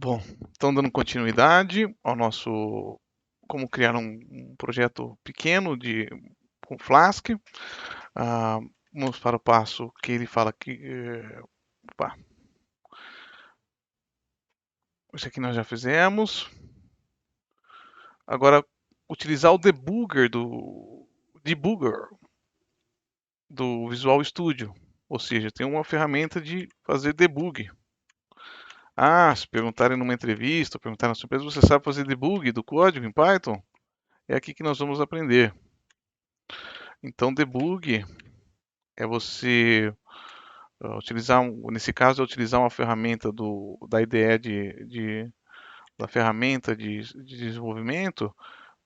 Bom, então dando continuidade ao nosso como criar um projeto pequeno com Flask. Ah, vamos para o passo que ele fala que opa, isso aqui nós já fizemos. Agora utilizar o debugger do Visual Studio, ou seja, tem uma ferramenta de fazer debug. Ah, se perguntarem numa entrevista, perguntarem na sua empresa, você sabe fazer debug do código em Python? É aqui que nós vamos aprender. Então, debug é você utilizar, nesse caso, é utilizar uma ferramenta da IDE da ferramenta de desenvolvimento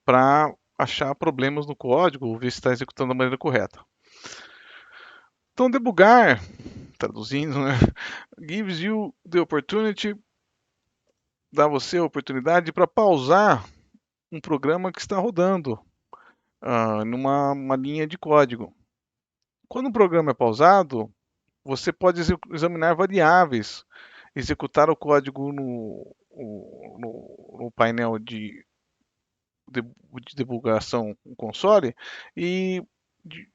para achar problemas no código ou ver se está executando da maneira correta. Então, debugar, traduzindo, né, gives you the opportunity, dá você a oportunidade para pausar um programa que está rodando numa uma linha de código. Quando um programa é pausado, você pode examinar variáveis, executar o código no painel de debugação no console e de,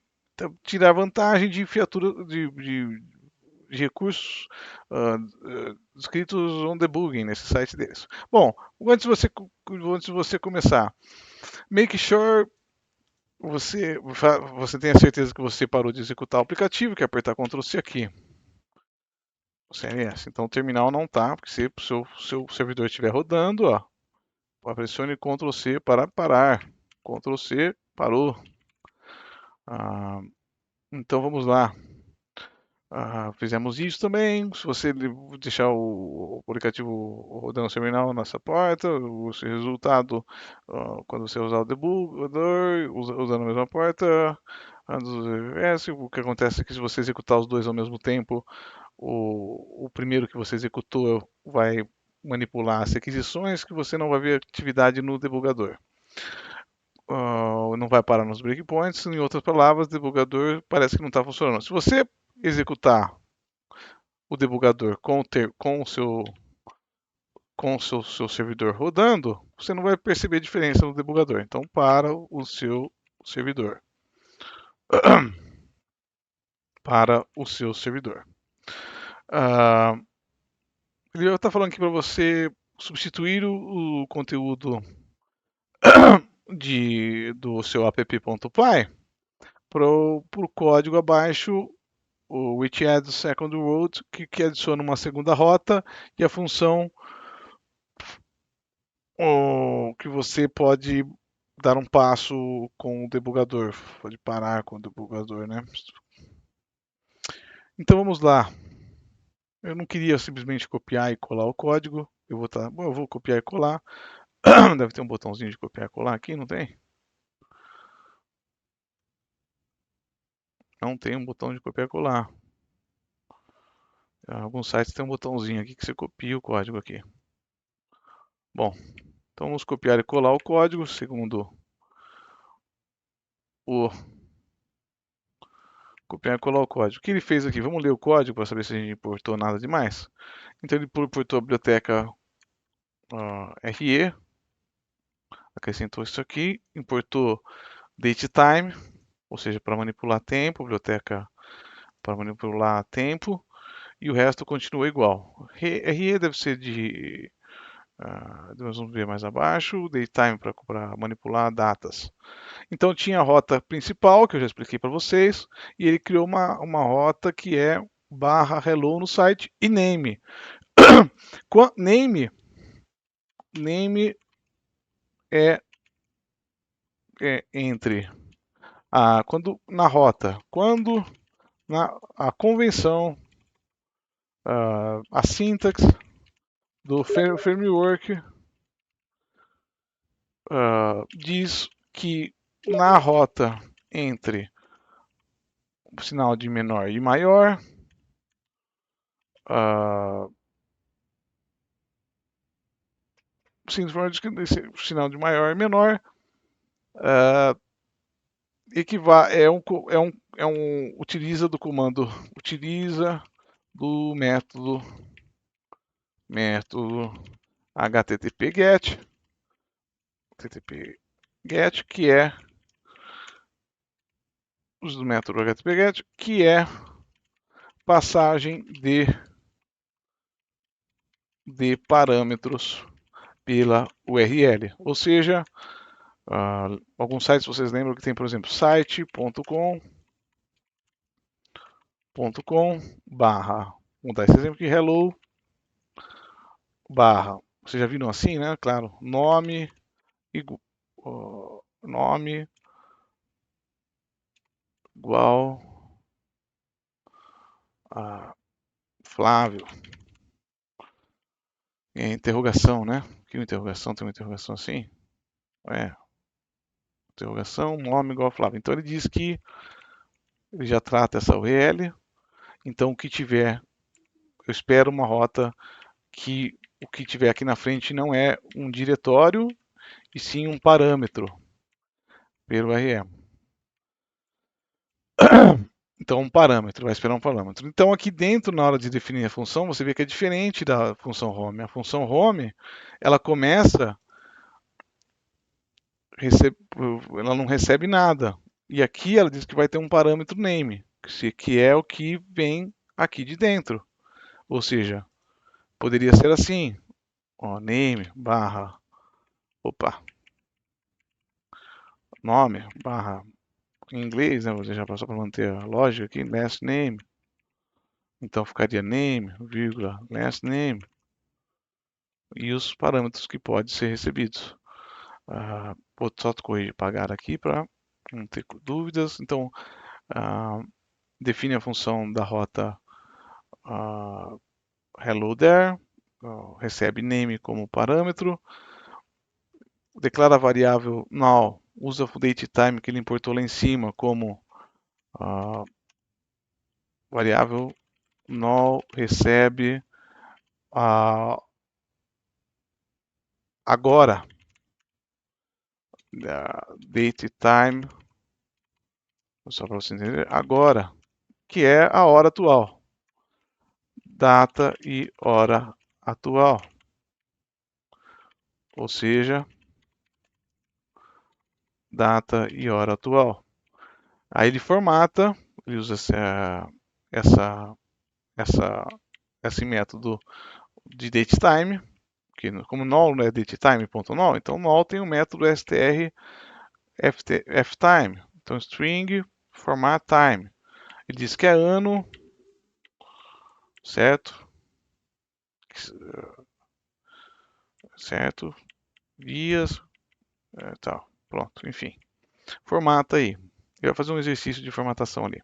tirar vantagem de fiatura de recursos escritos on debugging nesse site deles. Bom, antes de você começar, make sure você tenha certeza que você parou de executar o aplicativo, que é apertar Ctrl C aqui. O CLS. Então o terminal não está, porque se o seu servidor estiver rodando, ó, pressione Ctrl C para parar. Ctrl C, parou. Então vamos lá. Fizemos isso também. Se você deixar o aplicativo rodando no terminal nessa porta, o seu resultado, quando você usar o debugger, usando a mesma porta, o que acontece é que se você executar os dois ao mesmo tempo, o primeiro que você executou vai manipular as requisições que você não vai ver atividade no debugador. Não vai parar nos breakpoints, em outras palavras, o debugador parece que não está funcionando. Se você executar o debugador com o seu servidor rodando, você não vai perceber a diferença no debugador. Então, para o seu servidor. Para o seu servidor. Ele está falando aqui para você substituir o conteúdo do seu app.py para o código abaixo, o which adds second road, que adiciona uma segunda rota e a função que você pode dar um passo com o debugador, pode parar com o debugador, né? Então vamos lá. Eu não queria simplesmente copiar e colar o código. Eu vou copiar e colar. Deve ter um botãozinho de copiar e colar aqui, não tem? Não tem um botão de copiar e colar. Alguns sites tem um botãozinho aqui que você copia o código aqui. Bom, então vamos copiar e colar o código segundo o copiar e colar o código. O que ele fez aqui? Vamos ler o código para saber se a gente importou nada demais. Então ele importou a biblioteca RE, acrescentou isso aqui, importou datetime, ou seja, para manipular tempo, biblioteca para manipular tempo, e o resto continua igual. RE deve ser vamos ver mais abaixo, datetime para manipular datas. Então tinha a rota principal, que eu já expliquei para vocês, e ele criou uma rota que é /hello no site e name. name, name é, é entre quando na rota, quando a convenção, a sintaxe do framework diz que na rota entre o sinal de menor e maior, o sinal de maior e menor utiliza do comando utiliza do método HTTP GET, HTTP GET, que é uso do método HTTP GET, que é passagem de parâmetros pela URL. Ou seja, alguns sites vocês lembram que tem, por exemplo, site.com.com barra, vamos dar esse exemplo aqui, hello barra, vocês já viram assim, né? Claro, nome, nome igual a Flávio. É interrogação, né? Que interrogação tem uma interrogação assim? É, interrogação, nome igual a Flávio. Então ele diz que ele já trata essa URL. Então o que tiver, eu espero uma rota que o que tiver aqui na frente não é um diretório e sim um parâmetro pelo URL. Então, um parâmetro, vai esperar um parâmetro. Então, aqui dentro, na hora de definir a função, você vê que é diferente da função home. A função home, ela começa, ela não recebe nada. E aqui ela diz que vai ter um parâmetro name, que é o que vem aqui de dentro. Ou seja, poderia ser assim, ó, name barra, opa, nome barra, em inglês, né, você já passou para manter a lógica aqui, last name. Então ficaria name, vírgula, last name e os parâmetros que podem ser recebidos. Vou só corrigir pagar aqui para não ter dúvidas. Então, define a função da rota hello there, recebe name como parâmetro, declara a variável null, usa o datetime que ele importou lá em cima como variável null, recebe agora, datetime, só para você entender, agora, que é a hora atual. Data e hora atual. Ou seja, data e hora atual. Aí ele formata, ele usa essa, essa, esse método de datetime, que como null não é datetime.null, então null tem o método str ftime. Então string format time. Ele diz que é ano, certo? Certo? Dias, tal. Pronto, enfim. Formata aí. Ele vai fazer um exercício de formatação ali.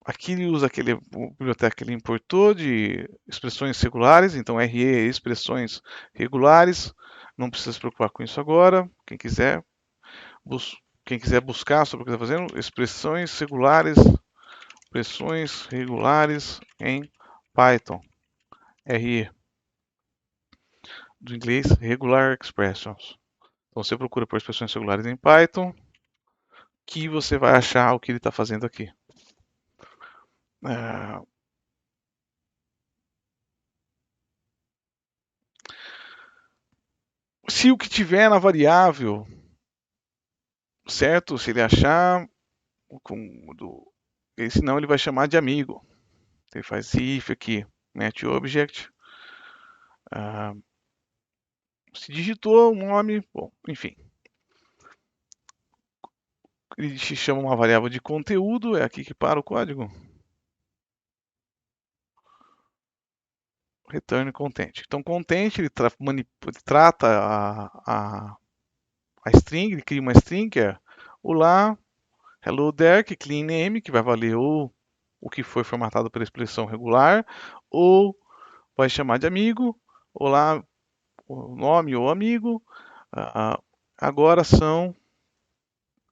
Aqui ele usa aquele biblioteca que ele importou de expressões regulares, então RE expressões regulares. Não precisa se preocupar com isso agora. Quem quiser buscar sobre o que está fazendo, expressões regulares em Python, RE, do inglês Regular Expressions. Então você procura por expressões regulares em Python, que você vai achar o que ele está fazendo aqui. Se o que tiver na variável, certo? Se ele achar, senão ele vai chamar de amigo. Ele faz if aqui, netObject. Se digitou um nome, bom, enfim. Ele chama uma variável de conteúdo, é aqui que para o código. Return content. Então, content, ele trata a string, ele cria uma string, que é olá, hello there, que clean name, que vai valer ou o que foi formatado pela expressão regular, ou vai chamar de amigo, olá, o nome ou amigo. Agora são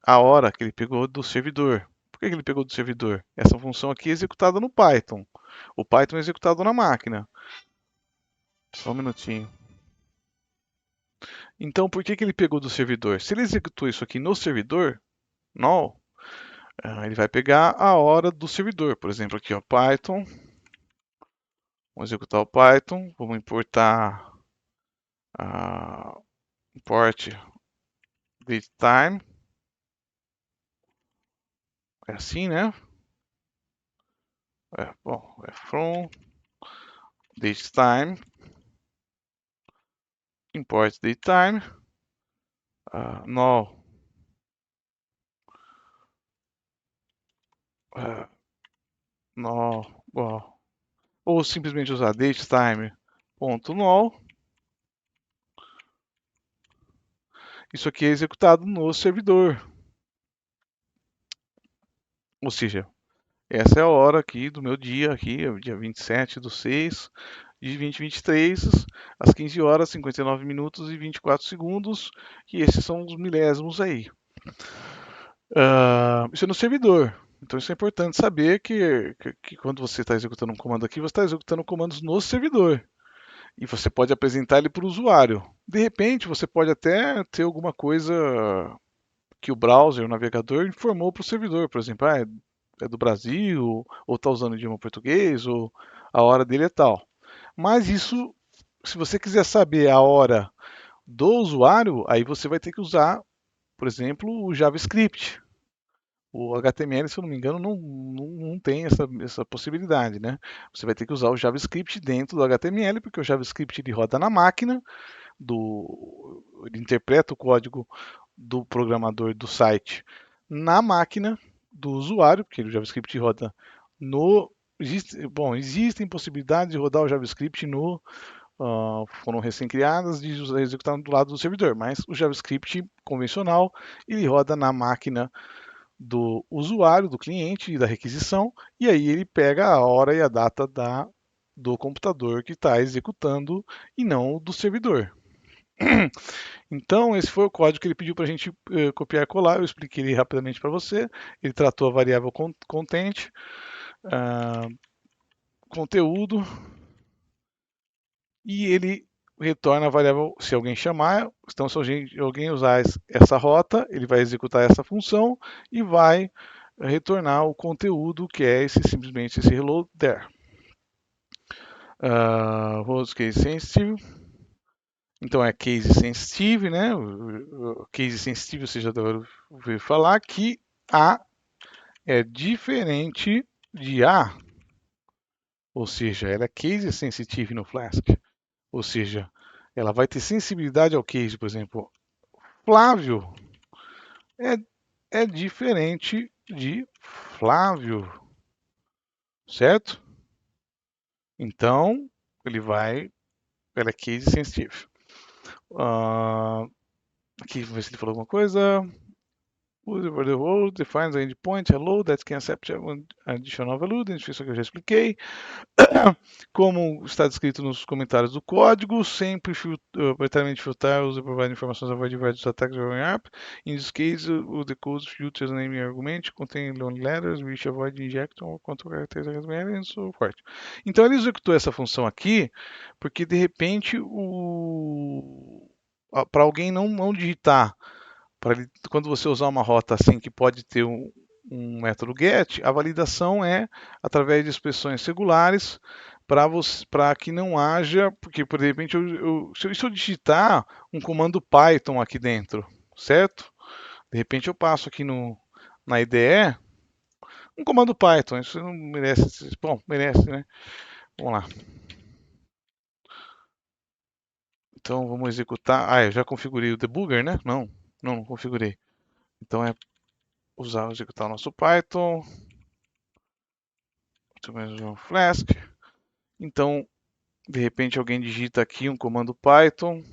a hora que ele pegou do servidor. Por que ele pegou do servidor? Essa função aqui é executada no Python. O Python é executado na máquina. Só um minutinho. Então, por que ele pegou do servidor? Se ele executou isso aqui no servidor, não. Ele vai pegar a hora do servidor. Por exemplo, aqui, ó, Python. Vamos executar o Python. Vamos importar a import datetime. É assim, né? Bom, é from datetime import datetime null null bom, ou simplesmente usar datetime.null. Isso aqui é executado no servidor. Ou seja, essa é a hora aqui do meu dia, aqui, é o dia 27/6 de 2023, às 15 horas, 59 minutos e 24 segundos, e esses são os milésimos aí. Isso é no servidor. Então isso é importante saber que quando você está executando um comando aqui, você está executando comandos no servidor. E você pode apresentar ele para o usuário. De repente, você pode até ter alguma coisa que o browser, o navegador, informou para o servidor. Por exemplo, é do Brasil, ou está usando o idioma português, ou a hora dele é tal. Mas isso, se você quiser saber a hora do usuário, aí você vai ter que usar, por exemplo, o JavaScript. O HTML, se eu não me engano, não tem essa possibilidade, né? Você vai ter que usar o JavaScript dentro do HTML, porque o JavaScript ele roda na máquina, ele interpreta o código do programador do site na máquina do usuário, porque o JavaScript roda no. Existem possibilidades de rodar o JavaScript no. Foram recém-criadas de executar do lado do servidor, mas o JavaScript convencional ele roda na máquina do usuário, do cliente e da requisição, e aí ele pega a hora e a data do computador que está executando e não do servidor. Então, esse foi o código que ele pediu para a gente copiar e colar. Eu expliquei ele rapidamente para você. Ele tratou a variável content, conteúdo, e ele retorna a variável se alguém chamar. Então, se alguém usar essa rota, ele vai executar essa função e vai retornar o conteúdo que é simplesmente esse hello there. Host case sensitive. Então é case sensitive, né? O case sensitive você já deve ouvir falar que A é diferente de A, ou seja, ela é case sensitive no Flask, ou seja, ela vai ter sensibilidade ao case, por exemplo, Flávio é, é diferente de Flávio, certo? Então ela é case sensitive. Aqui, vamos ver se ele falou alguma coisa. Over the world defines an endpoint hello that can accept additional value, isso que eu já expliquei. Como está descrito nos comentários do código, sempre previamente filtrar, usa provide informações avoid diversos attacks or app. In this case, the code filters name argument, contém long letters, which avoid injection or control characters HTML and so forth. Então ele executou essa função aqui, porque de repente para alguém não digitar quando você usar uma rota assim que pode ter um método get, a validação é através de expressões regulares para que não haja, porque por de repente se eu digitar um comando Python aqui dentro, certo? De repente eu passo aqui na IDE um comando Python, isso não merece, bom, merece, né? Vamos lá. Então vamos executar. Eu já configurei o debugger, né? Não configurei. Então é executar o nosso Python. Um Flask. Então, de repente alguém digita aqui um comando Python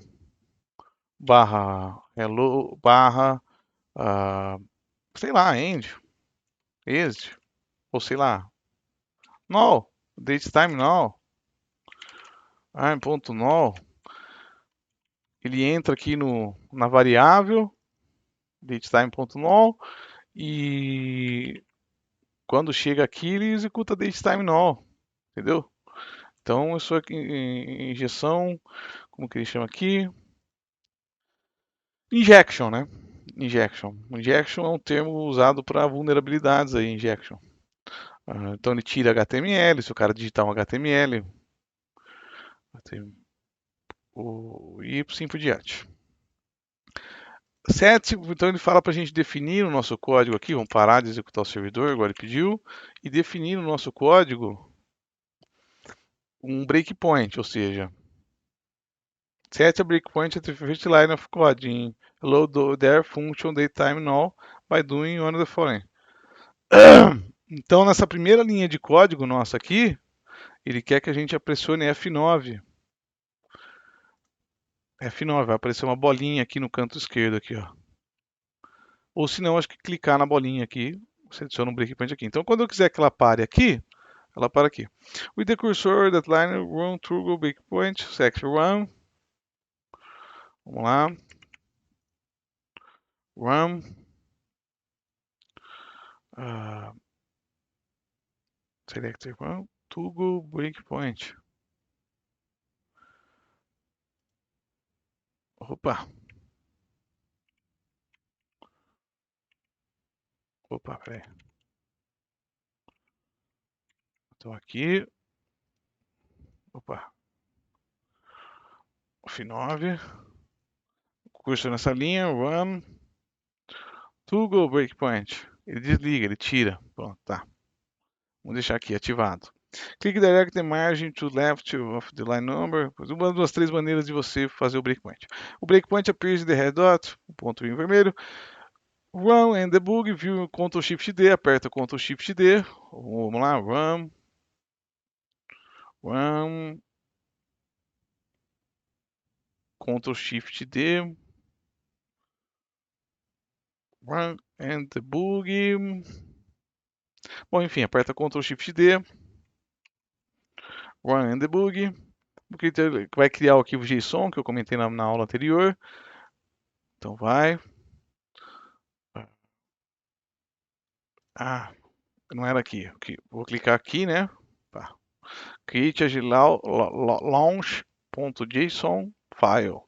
barra hello barra sei lá, end, exit, ou sei lá, null, datetime null, ponto null. Ele entra aqui na variável datetime.null e quando chega aqui ele executa datetime null, entendeu? Então isso aqui injeção, como que ele chama aqui? Injection, né? Injection. Injection é um termo usado para vulnerabilidades aí, injection. Então ele tira HTML, se o cara digitar um HTML, e assim por diante. Set, então ele fala para a gente definir o nosso código aqui, vamos parar de executar o servidor, agora ele pediu, e definir no nosso código um breakpoint, ou seja, set a breakpoint at the first line of code in hello there function datetime null by doing one of the following. Então nessa primeira linha de código nossa aqui, ele quer que a gente pressione F9. F9, vai aparecer uma bolinha aqui no canto esquerdo aqui, ó. Ou se não, acho que clicar na bolinha aqui, você adiciona um breakpoint aqui. Então quando eu quiser que ela pare aqui, ela para aqui. With the cursor that line run through breakpoint section 1. Vamos lá. Run. Select run. Toggle breakpoint. Opa. Opa, peraí. Então aqui. Opa. F9. Cursor nessa linha. Run. Toggle breakpoint. Ele desliga, ele tira. Pronto, tá. Vamos deixar aqui ativado. Click direct the margin to left of the line number. Uma das três maneiras de você fazer o breakpoint. O breakpoint appears in the red dot, o ponto em vermelho. Run and debug, view Ctrl Shift D, aperta Ctrl Shift D. Vamos lá, run. Run. Ctrl Shift D. Run and debug. Bom, enfim, aperta Ctrl Shift D. Run and debug. Porque vai criar o arquivo JSON que eu comentei na aula anterior. Então vai. Ah, não era aqui. Vou clicar aqui, né? Tá. Create a launch.json file.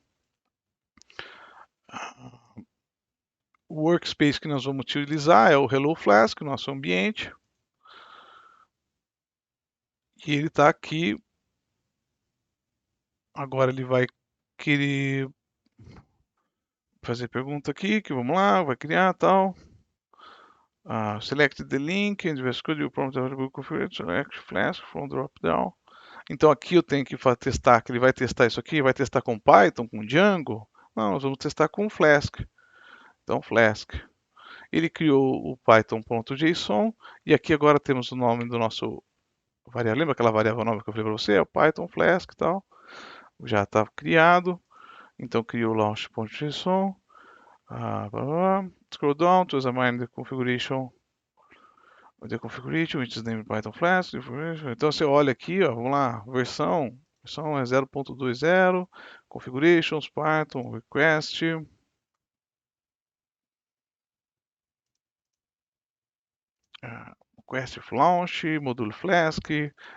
O workspace que nós vamos utilizar é o Hello Flask, nosso ambiente. E ele está aqui. Agora ele vai querer fazer pergunta aqui, que vamos lá, vai criar tal. Select the link and code you prompt to configure select Flask from drop down. Então aqui eu tenho que testar, que ele vai testar isso aqui, vai testar com Python, com Django. Não, nós vamos testar com Flask. Então Flask. Ele criou o Python.json e aqui agora temos o nome do nosso variável. Lembra aquela variável nova que eu falei para você? É o Python Flask e tal. Já está criado. Então criou o launch.json. Scroll down to examine the configuration. The configuration, which is named Python Flask. Então você olha aqui, ó, vamos lá, versão é 0.20, configurations, Python, request. Request of launch, módulo Flask.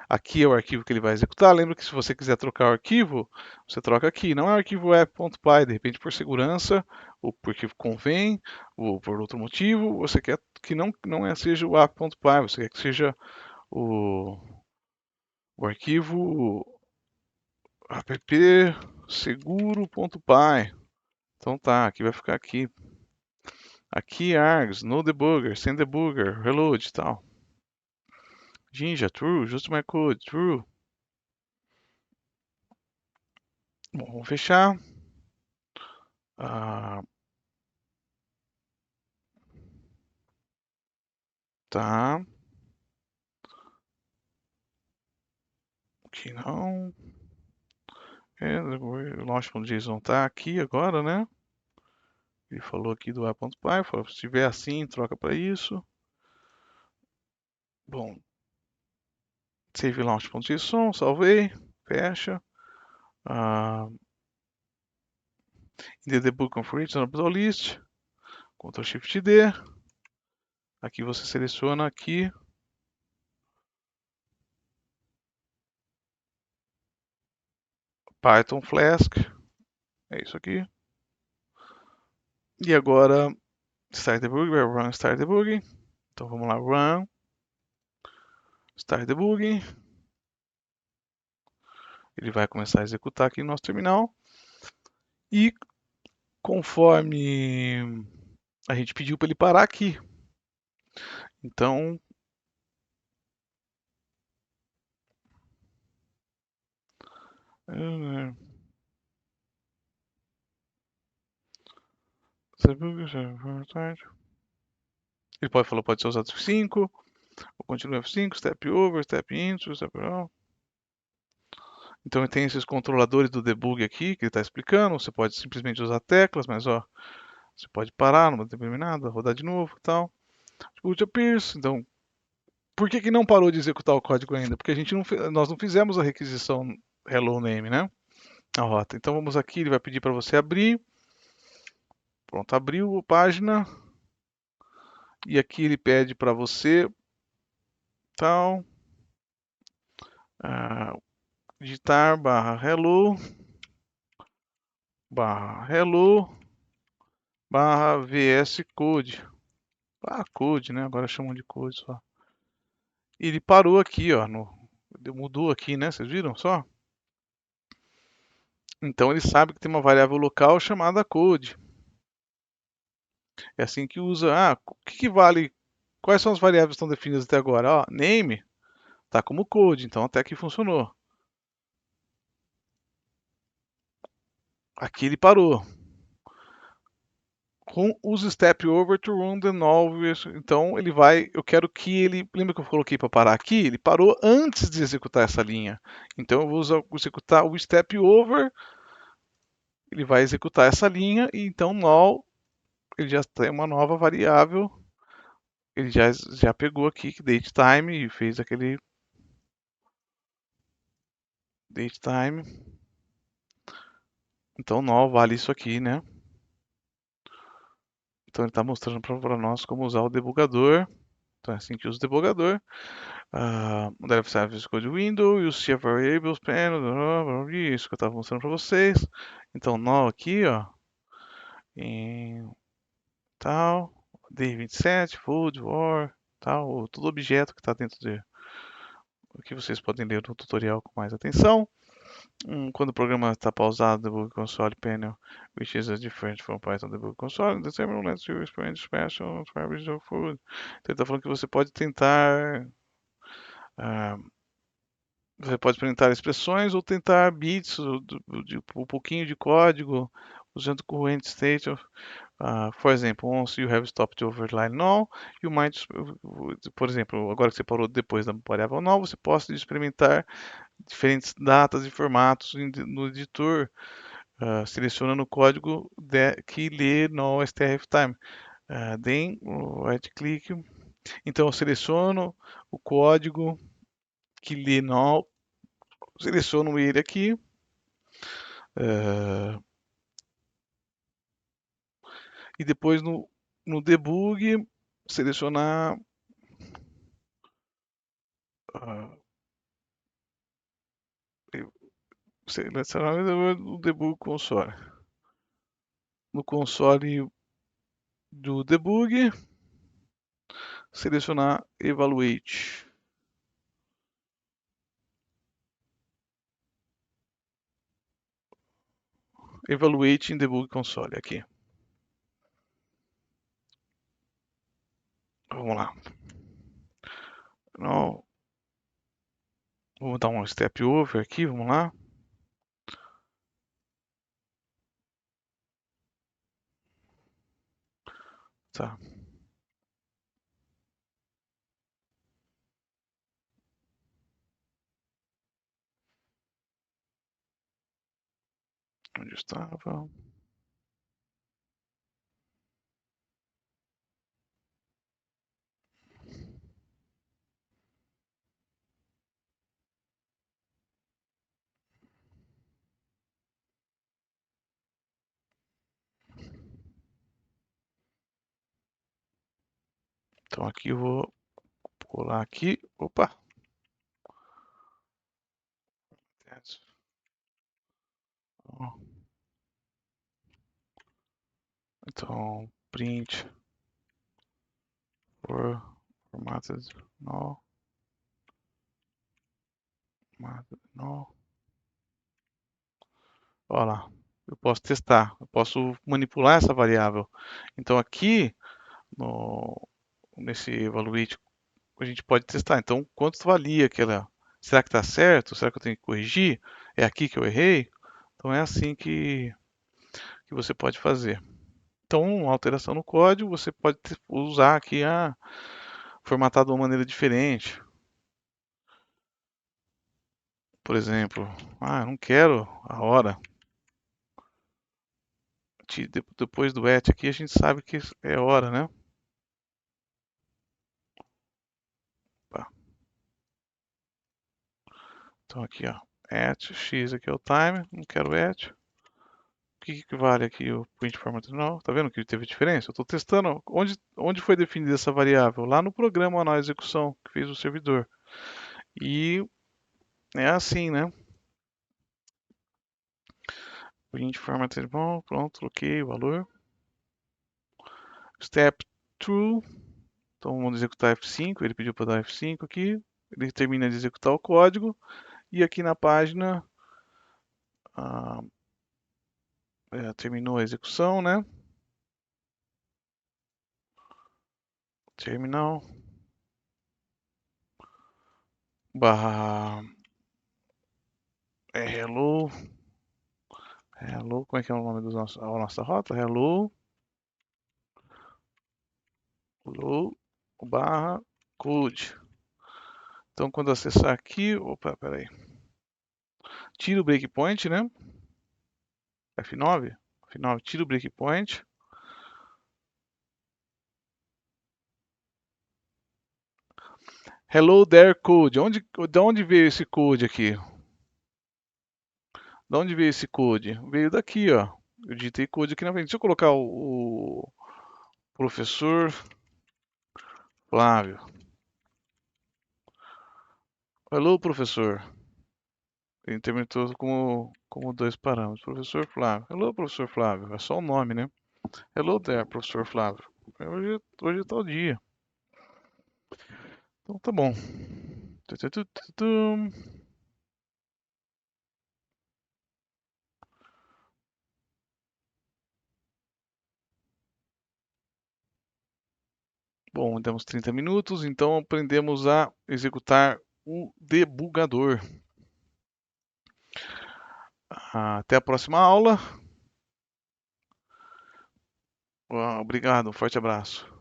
Aqui é o arquivo que ele vai executar. Lembra que se você quiser trocar o arquivo, você troca aqui. Não é o arquivo app.py, de repente por segurança, ou porque convém, ou por outro motivo, você quer que seja o app.py, você quer que seja o, o arquivo app seguro.py. Então tá, aqui vai ficar aqui. Aqui args, no debugger, sem debugger, reload e tal. Jinja, true, just my code, true. Bom, vamos fechar. Tá. Aqui não. O launch.json tá aqui agora, né? Ele falou aqui do a.py, falou, se tiver assim, troca para isso. Bom, save launch.json, salvei, fecha. In the debug configuration list, Ctrl Shift D. Aqui você seleciona aqui Python Flask. É isso aqui. E agora, start debug, vai run start debug. Então vamos lá, run start debug. Ele vai começar a executar aqui no nosso terminal. E conforme a gente pediu para ele parar aqui. Então, ele pode falar, pode ser usado F5, ou continua F5, step over, step into, step out. Então tem esses controladores do debug aqui que ele está explicando. Você pode simplesmente usar teclas, mas ó, você pode parar numa determinada, rodar de novo e tal. Boot appears. Então, por que não parou de executar o código ainda? Porque nós não fizemos a requisição hello name, né? A rota. Então vamos aqui, ele vai pedir para você abrir. Pronto, abriu a página. E aqui ele pede para você tal, digitar barra hello barra vs code. Code, né? Agora chamam de code só. E ele parou aqui, ó. Mudou aqui, né? Vocês viram só? Então ele sabe que tem uma variável local chamada code. É assim que usa. O que vale? Quais são as variáveis que estão definidas até agora? Ó, name tá como code, então até aqui funcionou. Aqui ele parou. Com os step over to run the null. Então ele vai. Eu quero que ele. Lembra que eu coloquei para parar aqui? Ele parou antes de executar essa linha. Então eu vou executar o step over. Ele vai executar essa linha e então null ele já tem uma nova variável. Ele já pegou aqui que date time e fez aquele date time. Então null vale isso aqui, né? Então ele está mostrando para nós como usar o debugador. Então é assim que usa o debugador. Deve service code window, use CF variables panel, isso que eu estava mostrando para vocês. Então null aqui, ó, em tal, day27, food, war, tal, todo objeto que está dentro de o que vocês podem ler no tutorial com mais atenção. Quando o programa está pausado, debug console panel, which is different from Python debug console, determine let's you experience special variables of food. Então ele está falando que você pode tentar você pode implementar expressões ou tentar bits, um pouquinho de código, usando current state of, for example, once you have stopped overline null, you might, por exemplo, agora que você parou depois da variável null, você pode experimentar diferentes datas e formatos no editor, selecionando o código que lê null strftime. Then, right click. Então, eu seleciono o código que lê null, seleciono ele aqui. E depois no debug selecionar o debug console. No console do debug, selecionar evaluate. Evaluate em debug console aqui. Vamos lá. Não, vou dar um step over aqui, vamos lá. Tá. Onde estava? Então aqui eu vou colar aqui. Opa! Então, print for formatted null, formatted null. Olha lá, eu posso testar, eu posso manipular essa variável. Então aqui no, nesse evaluate a gente pode testar. Então, quanto valia aquela? Será que está certo? Será que eu tenho que corrigir? É aqui que eu errei? Então é assim que você pode fazer. Então, uma alteração no código, você pode usar aqui formatado de uma maneira diferente. Por exemplo, eu não quero a hora. Depois do at aqui, a gente sabe que é hora, né? Opa. Então aqui, ó, at, x aqui é o time, não quero at. O que vale aqui o print format null? Tá vendo que teve diferença? Eu estou testando onde foi definida essa variável? Lá no programa na execução que fez o servidor. E é assim, né? Print format bom, pronto, troquei o valor. Step true. Então vamos executar F5, ele pediu para dar F5 aqui. Ele termina de executar o código. E aqui na página ah, terminou a execução, né? Terminal barra hello. Hello, como é que é o nome a nossa rota? Hello barra code. Então quando acessar aqui, opa, peraí. Tira o breakpoint, né? F9, F9, tira o breakpoint. Hello there code. De onde veio esse code aqui? De onde veio esse code? Veio daqui, ó. Eu digitei code aqui na frente. Deixa eu colocar o professor Flávio. Hello, professor. Ele interpretou como dois parâmetros. Professor Flávio. Hello, professor Flávio. É só o nome, né? Hello there, professor Flávio. Hoje é tal dia. Então tá bom. Bom, demos 30 minutos, então aprendemos a executar o debugador. Até a próxima aula. Obrigado, um forte abraço.